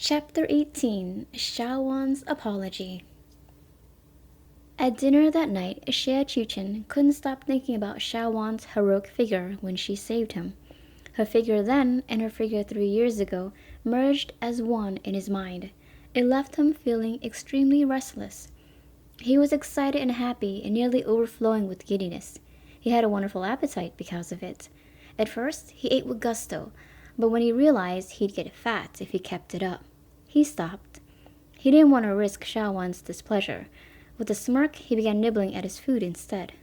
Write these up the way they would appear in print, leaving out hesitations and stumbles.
Chapter 18 Shaowan's Apology. At dinner that night, Xie Chuchen couldn't stop thinking about Shaowan's heroic figure when she saved him. Her figure then and her figure 3 years ago merged as one in his mind. It left him feeling extremely restless. He was excited and happy and nearly overflowing with giddiness. He had a wonderful appetite because of it. At first, he ate with gusto, but when he realized he'd get fat if he kept it up, he stopped. He didn't want to risk Shaowan's displeasure. With a smirk, he began nibbling at his food instead.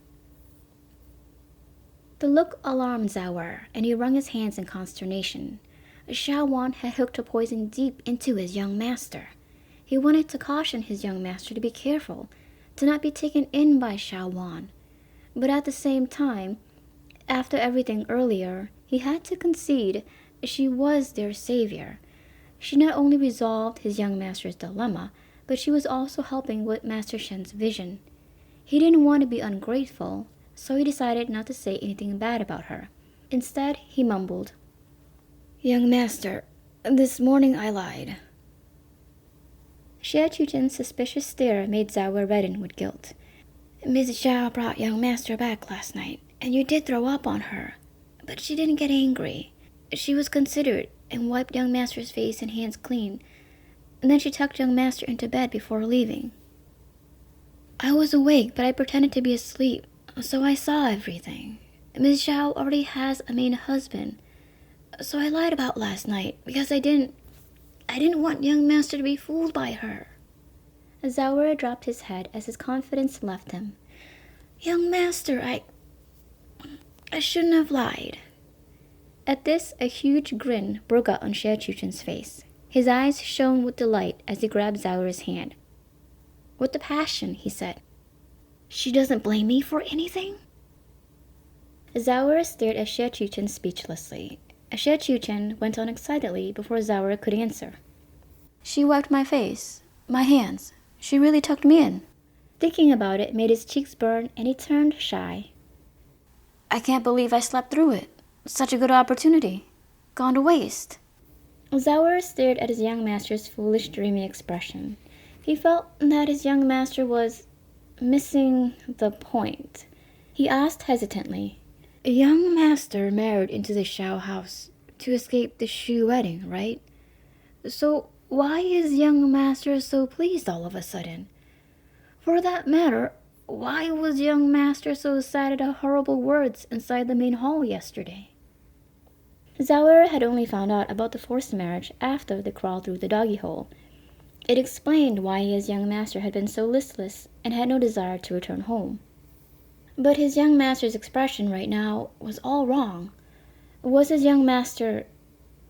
The look alarmed Zhao, and he wrung his hands in consternation. Shaowan had hooked a poison deep into his young master. He wanted to caution his young master to be careful, to not be taken in by Shaowan. But at the same time, after everything earlier, he had to concede she was their savior. She not only resolved his young master's dilemma, but she was also helping with Master Shen's vision. He didn't want to be ungrateful, so he decided not to say anything bad about her. Instead, he mumbled, "Young master, this morning I lied." Xie Chuchen's suspicious stare made Zhao redden with guilt. "Miss Zhao brought young master back last night, and you did throw up on her. But she didn't get angry. She was considerate and wiped young master's face and hands clean, and then she tucked young master into bed before leaving. I was awake, but I pretended to be asleep, so I saw everything. Miss Zhao already has a main husband, so I lied about last night because I didn't want young master to be fooled by her." Zhao dropped his head as his confidence left him. "Young master, I shouldn't have lied." At this, a huge grin broke out on Xie Chuchen's face. His eyes shone with delight as he grabbed Zhao's hand. With the passion, he said, "She doesn't blame me for anything?" Zhao stared at Xie Chuchen speechlessly. Xie Chuchen went on excitedly before Zhao could answer. "She wiped my face, my hands. She really tucked me in." Thinking about it made his cheeks burn and he turned shy. "I can't believe I slept through it. Such a good opportunity. Gone to waste." Zhao stared at his young master's foolish, dreamy expression. He felt that his young master was missing the point. He asked hesitantly, "Young master married into the Shao house to escape the Shu wedding, right? So why is young master so pleased all of a sudden? For that matter, why was young master so sad at the horrible words inside the main hall yesterday?" Zhao had only found out about the forced marriage after the crawl through the doggy hole. It explained why his young master had been so listless and had no desire to return home. But his young master's expression right now was all wrong. Was his young master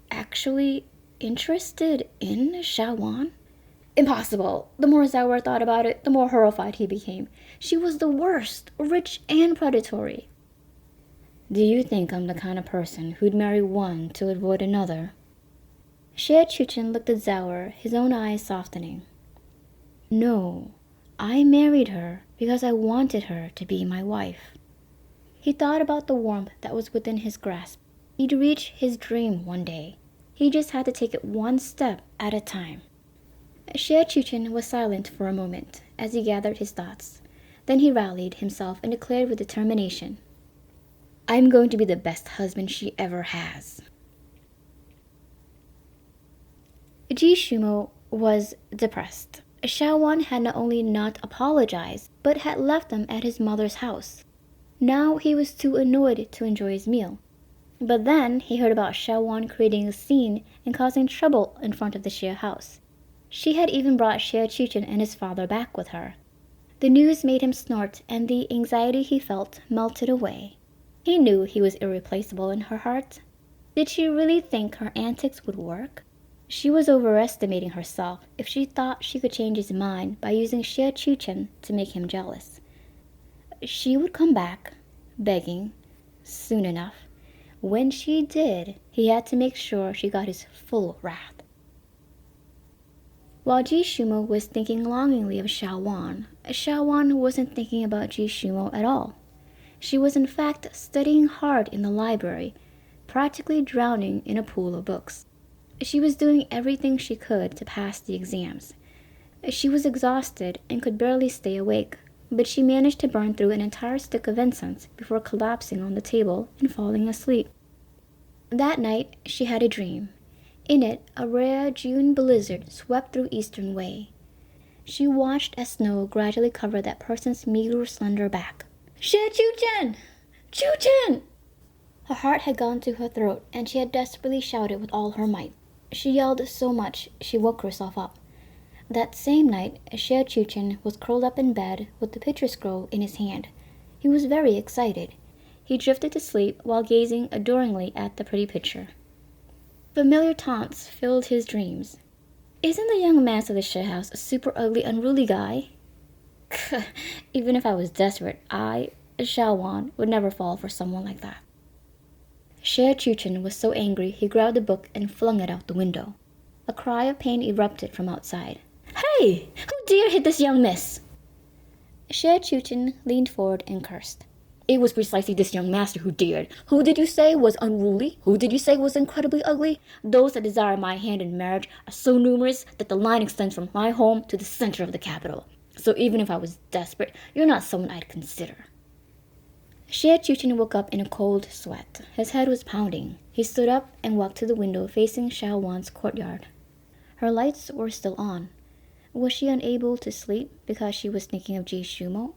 actually interested in Shaowan? Impossible! The more Zhao thought about it, the more horrified he became. She was the worst, rich and predatory. "Do you think I'm the kind of person who'd marry one to avoid another?" Xie Chuchen looked at Zhao, his own eyes softening. "No, I married her because I wanted her to be my wife." He thought about the warmth that was within his grasp. He'd reach his dream one day. He just had to take it one step at a time. Xie Chuchen was silent for a moment as he gathered his thoughts. Then he rallied himself and declared with determination, "I'm going to be the best husband she ever has." Ji Shumo was depressed. Shaowan had not only not apologized, but had left him at his mother's house. Now he was too annoyed to enjoy his meal. But then he heard about Shaowan creating a scene and causing trouble in front of the Xie house. She had even brought Xie Chuchen and his father back with her. The news made him snort, and the anxiety he felt melted away. He knew he was irreplaceable in her heart. Did she really think her antics would work? She was overestimating herself if she thought she could change his mind by using Xie Chuchen to make him jealous. She would come back, begging, soon enough. When she did, he had to make sure she got his full wrath. While Ji Shumo was thinking longingly of Shaowan, Shaowan wasn't thinking about Ji Shumo at all. She was in fact studying hard in the library, practically drowning in a pool of books. She was doing everything she could to pass the exams. She was exhausted and could barely stay awake, but she managed to burn through an entire stick of incense before collapsing on the table and falling asleep. That night, she had a dream. In it, a rare June blizzard swept through Eastern Way. She watched as snow gradually covered that person's meager, slender back. "Xie Qiuchen! Qiuchen!" Her heart had gone to her throat, and she had desperately shouted with all her might. She yelled so much she woke herself up. That same night, Xie Qiuchen was curled up in bed with the picture scroll in his hand. He was very excited. He drifted to sleep while gazing adoringly at the pretty picture. Familiar taunts filled his dreams. "Isn't the young master of the Xie house a super ugly, unruly guy?" Even if I was desperate, I, Xiao Wan, would never fall for someone like that. Xie Qiuchen was so angry he grabbed the book and flung it out the window. A cry of pain erupted from outside. "Hey! Who dare hit this young miss?" Xie Qiuchen leaned forward and cursed. "It was precisely this young master who dared. Who did you say was unruly? Who did you say was incredibly ugly? Those that desire my hand in marriage are so numerous that the line extends from my home to the center of the capital. So even if I was desperate, you're not someone I'd consider." Xie Qiuchen woke up in a cold sweat. His head was pounding. He stood up and walked to the window facing Xiao Wan's courtyard. Her lights were still on. Was she unable to sleep because she was thinking of Ji Shumo?